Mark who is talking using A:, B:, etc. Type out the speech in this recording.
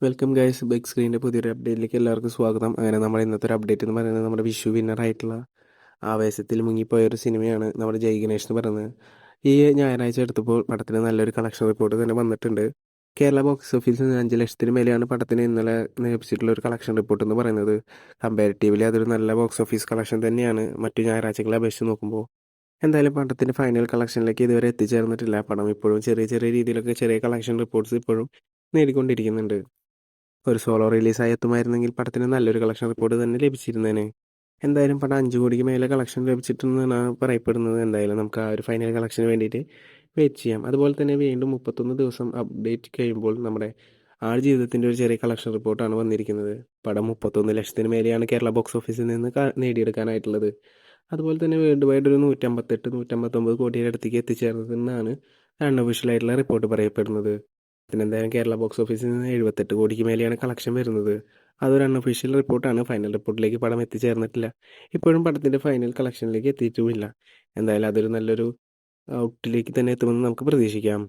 A: Welcome guys big സ്ക്രീനിൻ്റെ പുതിയൊരു അപ്ഡേറ്റിലേക്ക് എല്ലാവർക്കും സ്വാഗതം. അങ്ങനെ നമ്മുടെ ഇന്നത്തെ ഒരു അപ്ഡേറ്റ് എന്ന് പറയുന്നത് നമ്മുടെ വിഷു വിന്നറായിട്ടുള്ള ആവേശത്തിൽ മുങ്ങിപ്പോയ ഒരു സിനിമയാണ് നമ്മുടെ ജയ് ഗണേഷ് എന്ന് പറയുന്നത്. ഈ ഞായറാഴ്ച എടുത്തപ്പോൾ പടത്തിന് നല്ലൊരു കളക്ഷൻ റിപ്പോർട്ട് തന്നെ വന്നിട്ടുണ്ട്. കേരള ബോക്സ് ഓഫീസിൽ നിന്ന് 5 ലക്ഷത്തിന് മേലെയാണ് പടത്തിന് ഇന്നലെ ലഭിച്ചിട്ടുള്ള ഒരു കളക്ഷൻ റിപ്പോർട്ട് എന്ന് പറയുന്നത്. കമ്പാരിറ്റീവ്ലി അതൊരു നല്ല ബോക്സ് ഓഫീസ് കളക്ഷൻ തന്നെയാണ് മറ്റു ഞായറാഴ്ചകളെ അപേക്ഷിച്ച് നോക്കുമ്പോൾ. എന്തായാലും പടത്തിൻ്റെ ഫൈനൽ കളക്ഷനിലേക്ക് ഇതുവരെ എത്തിച്ചേർന്നിട്ടില്ല. പടം ഇപ്പോഴും ചെറിയ ചെറിയ രീതിയിലൊക്കെ ചെറിയ കളക്ഷൻ റിപ്പോർട്ട്സ് ഇപ്പോഴും നേടിക്കൊണ്ടിരിക്കുന്നുണ്ട്. ഒരു സോളോ റിലീസായി എത്തുമായിരുന്നെങ്കിൽ പടത്തിന് നല്ലൊരു കളക്ഷൻ റിപ്പോർട്ട് തന്നെ ലഭിച്ചിരുന്നേനെ. എന്തായാലും പടം 5 കോടിക്ക് മേലെ കളക്ഷൻ ലഭിച്ചിട്ടുണ്ടെന്നാണ് പറയപ്പെടുന്നത്. എന്തായാലും നമുക്ക് ആ ഒരു ഫൈനൽ കളക്ഷന് വേണ്ടിയിട്ട് വെയിറ്റ് ചെയ്യാം. അതുപോലെ തന്നെ വീണ്ടും 31 ദിവസം അപ്ഡേറ്റ് കഴിയുമ്പോൾ നമ്മുടെ ജീവിതത്തിൻ്റെ ഒരു ചെറിയ കളക്ഷൻ റിപ്പോർട്ടാണ് വന്നിരിക്കുന്നത്. പടം 31 ലക്ഷത്തിന് മേലെയാണ് കേരള ബോക്സ് ഓഫീസിൽ നിന്ന് നേടിയെടുക്കാനായിട്ടുള്ളത്. അതുപോലെ തന്നെ വേൾഡ് വൈഡ് ഒരു 158-159 കോടിയുടെ അടുത്തേക്ക് എത്തിച്ചേർന്നതെന്നാണ് അൺഒഫീഷ്യലായിട്ടുള്ള റിപ്പോർട്ട് പറയപ്പെടുന്നത്. എന്തായാലും കേരള ബോക്സ് ഓഫീസിൽ നിന്ന് 78 കോടിക്ക് മേലെയാണ് കളക്ഷൻ വരുന്നത്. അതൊരു അൺഒഫീഷ്യൽ റിപ്പോർട്ടാണ്. ഫൈനൽ റിപ്പോർട്ടിലേക്ക് പടം എത്തിച്ചേർന്നിട്ടില്ല. ഇപ്പോഴും പടത്തിൻ്റെ ഫൈനൽ കളക്ഷനിലേക്ക് എത്തിയിട്ടുമില്ല. എന്തായാലും അതൊരു നല്ലൊരു ഔട്ടിലേക്ക് തന്നെ എത്തുമെന്ന് നമുക്ക് പ്രതീക്ഷിക്കാം.